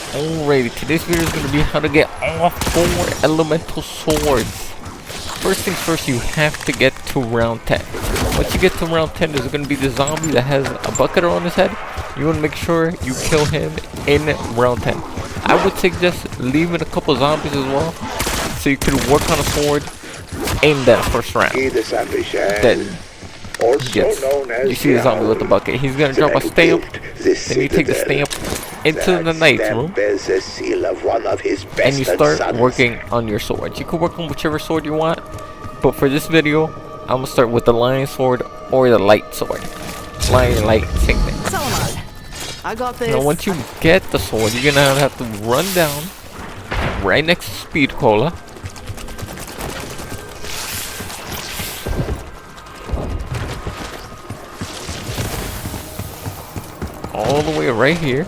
Alrighty, today's video is going to be how to get all 4 elemental swords. First things first, you have to get to round 10. Once you get to round 10, there's going to be the zombie that has a bucket on his head. You want to make sure you kill him in round 10. I would suggest leaving a couple zombies as well, so you can work on a sword in that first round. Then you see the zombie with the bucket. He's going to drop a stamp, then you take the stamp into the knight's room, and you start working on your swords. You can work on whichever sword you want, but for this video, I'm going to start with the lion sword or the light sword. Lion, light, same thing. I got this. Now once you get the sword, you're going to have to run down right next to Speed Cola. All the way right here.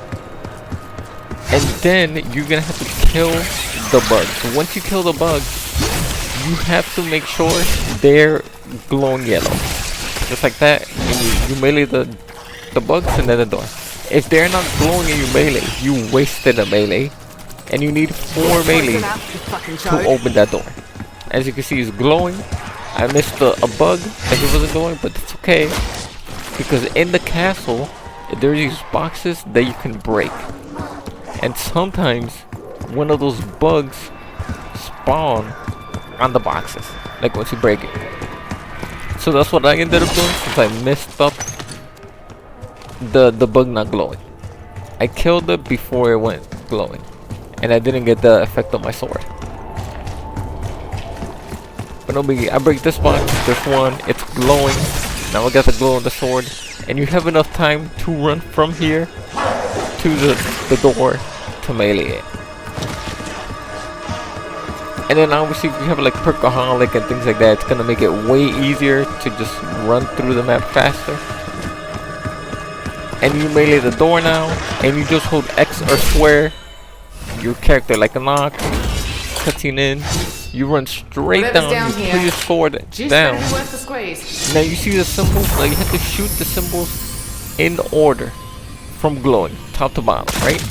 And then you're gonna have to kill the bugs. So once you kill the bugs, you have to make sure they're glowing yellow. Just like that. And you melee the bugs and then the door. If they're not glowing and you melee, you wasted a melee. And you need 4 melee to open that door. As you can see, it's glowing. I missed a bug as it wasn't glowing, but it's okay. Because in the castle, there's these boxes that you can break. And sometimes one of those bugs spawn on the boxes, like once you break it. So that's what I ended up doing, since I messed up the bug not glowing. I killed it before it went glowing, and I didn't get the effect on my sword. But no biggie, I break this box, this one, it's glowing. Now I got the glow on the sword, and you have enough time to run from here to the door to melee it. And then obviously if you have like Perkaholic and things like that, it's gonna make it way easier to just run through the map faster. And you melee the door now, and you just hold X or square. Your character like a knock, cutting in. You run straight down, you put your sword down. Now you see the symbols, now you have to shoot the symbols in order from glowing, top to bottom, right?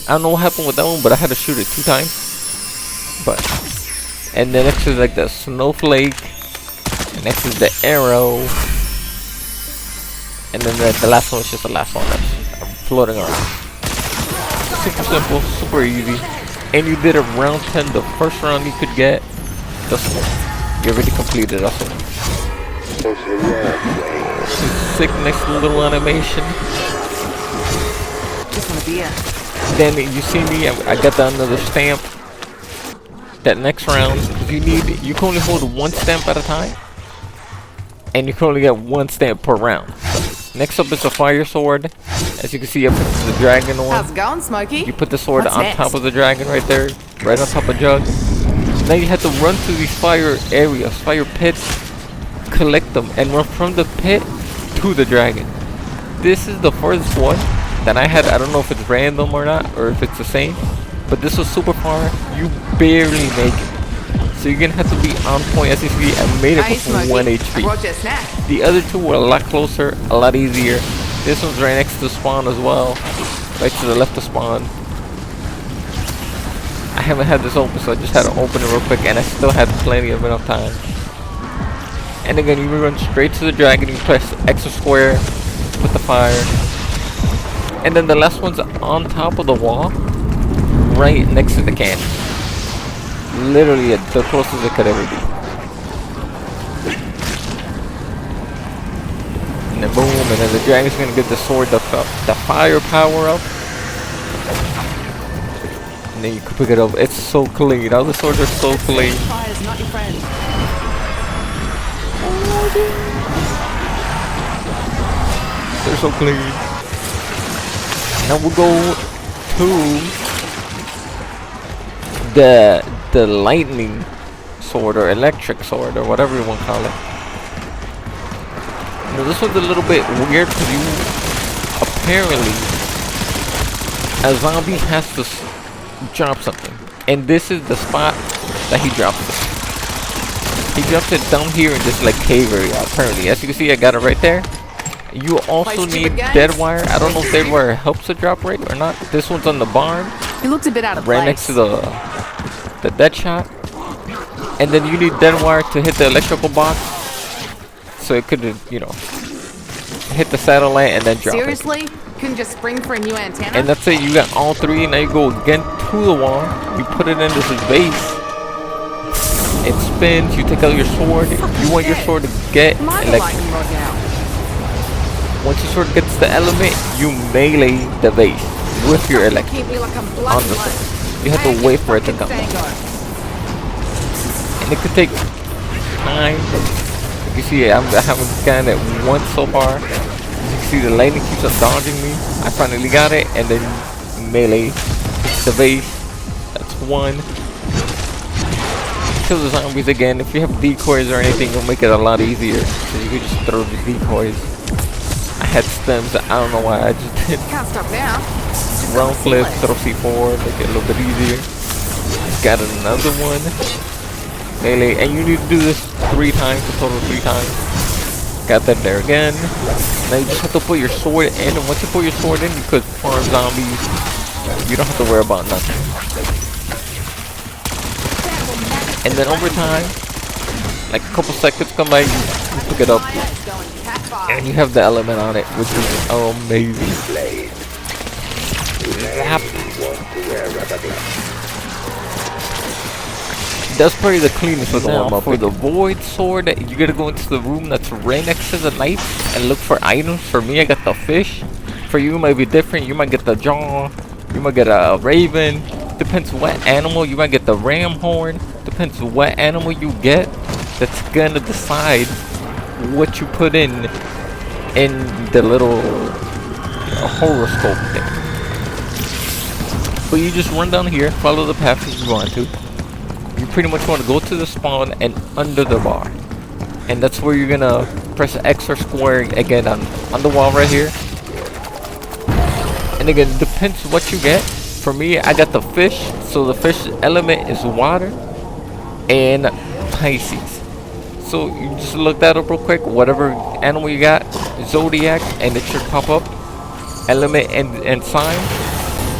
I don't know what happened with that one, but I had to shoot it 2 times. But, and then next is like the snowflake, and next is the arrow, and then the last one is just the last one that's floating around. Super simple, super easy. And you did it round 10, the first round you could get the sword. You already completed that sword. Sick, nice little animation. Just want a beer. Then you see me, I got the another stamp. That next round, you can only hold 1 stamp at a time, and you can only get 1 stamp per round. So, next up is the fire sword. As you can see, I put the dragon one. How's it going, Smokey? You put the sword What's on next? top of the dragon right there, right on top of Jug. Now you have to run to these fire areas, fire pits, collect them, and run from the pit to the dragon. This is the first one that I had. I don't know if it's random or not, or if it's the same, but this was super far. You barely make it. So you're gonna have to be on point. As you see, I made it with 1 HP. The other 2 were a lot closer, a lot easier. This one's right next to spawn as well, right to the left of spawn. I haven't had this open, so I just had to open it real quick, and I still had plenty of enough time. And again, you run straight to the dragon. You press X or square, put the fire, and then the last one's on top of the wall, right next to the cannon. Literally the closest it could ever be. And then boom, and then the dragon's gonna get the sword, the fire power up. And then you can pick it up. It's so clean. All the swords are so clean. Fire's not your friend. They're so clean. Now we'll go to the lightning sword or electric sword or whatever you want to call it. Now this one's a little bit weird because you apparently a zombie has to drop something, and this is the spot that he drops it. He drops it down here in this like cave area apparently. As you can see, I got it right there. You also Play need stupid games? dead wire. I don't know if dead wire helps the drop rate or not. This one's on the barn, He looks a bit out of right place. next to the dead shot. And then you need dead wire to hit the electrical box, so it could, you know, hit the satellite and then drop it. Seriously? Couldn't just spring for a new antenna? And that's it. You got all three. Now you go again to the wall. You put it into this base. It spins. You take out your sword. You want your sword to get My electric. lightning rod now. Once your sword gets the element, you melee the base with your electric. Keep me like I'm On the blood. sword. You have to wait for it to come. And it could take time. You can see I haven't scanned it once so far. You can see the lightning keeps on dodging me. I finally got it, and then melee the base. That's one. Kill the zombies again. If you have decoys or anything, it'll make it a lot easier. So you can just throw the decoys. I had stems. I don't know why I just did. Can't stop now. Round flip, throw C4, make it a little bit easier. Got another one. Melee, and you need to do this 3 times, a total 3 times. Got that there again. Now you just have to put your sword in, and once you put your sword in, you could farm zombies. You don't have to worry about nothing. And then over time, like a couple seconds come by, you pick it up, and you have the element on it, which is amazing. Zap. That's probably the cleanest of the warm up. For the void sword, you gotta go into the room that's right next to the knife and look for items. For me, I got the fish. For you, it might be different. You might get the jaw. You might get a raven. Depends what animal. You might get the ram horn. Depends what animal you get. That's gonna decide what you put in the little horoscope thing. But you just run down here, follow the path if you want to. You pretty much want to go to the spawn and under the bar. And that's where you're gonna press X or square again on the wall right here. And again, depends what you get. For me, I got the fish. So the fish element is water and Pisces. So you just look that up real quick. Whatever animal you got, Zodiac, and it should pop up. Element and sign.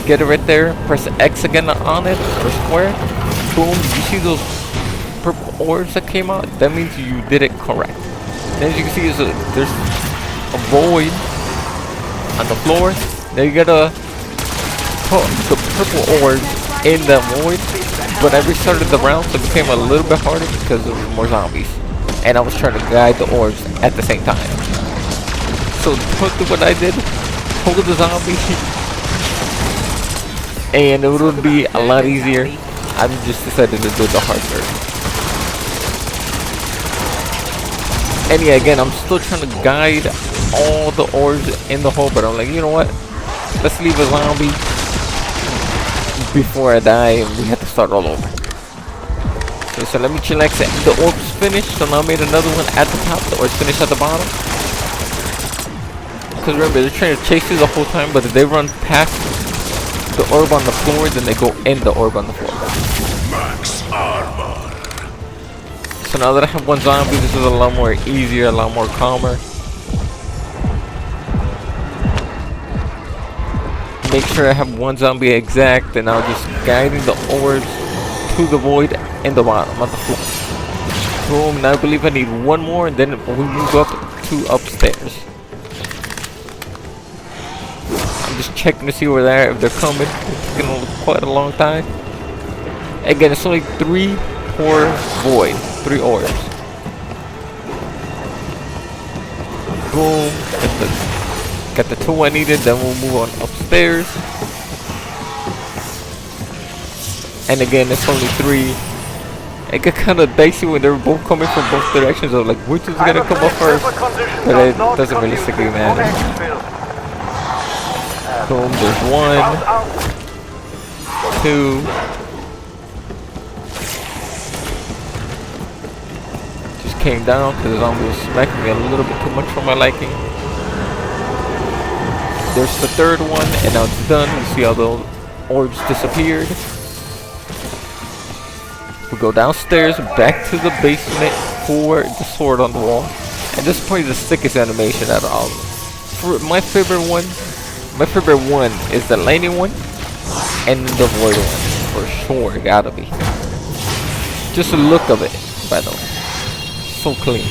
Get it right there. Press X again on it or square. Boom. You see those purple orbs that came out? That means you did it correct. And as you can see, there's a void on the floor. Now you gotta put the purple orbs in the void. But I restarted the round, so it became a little bit harder because there was more zombies. And I was trying to guide the orbs at the same time. So what I did, hold the zombie, and it would be a lot easier. I just decided to do the hard version. And yeah, again, I'm still trying to guide all the orbs in the hole, but I'm like, you know what? Let's leave a zombie before I die, and we have to start all over. So let me chillax it. The orb's finished, so now I made another one at the top. The orb's finished at the bottom. Because remember, they're trying to chase you the whole time, but if they run past the orb on the floor, then they go in the orb on the floor. Max armor. So now that I have one zombie, this is a lot more easier, a lot more calmer. Make sure I have one zombie exact, and now just guiding the orbs to the void in the bottom of the floor. Boom, now I believe I need one more, and then we move up to upstairs. I'm just checking to see where they're at, if they're coming. It's taking quite a long time. Again, it's only 3 per void, 3 orbs. Boom, got the 2 I needed, then we'll move on upstairs. And again, it's only 3. It got kind of dicey when they were both coming from both directions. I was like, which is gonna come up first? But it doesn't really strictly matter. Boom, there's 1, 2. Just came down because the zombie was smacking me a little bit too much for my liking. There's the 3rd one, and now it's done. You see how the orbs disappeared. We go downstairs, back to the basement for the sword on the wall. And this is probably the sickest animation out of all of them. my favorite one is the lightning one and the void one. For sure, gotta be. Just the look of it, by the way. So clean.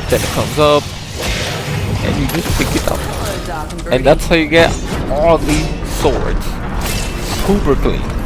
Then it comes up, and you just pick it up. And that's how you get all these swords. Super clean.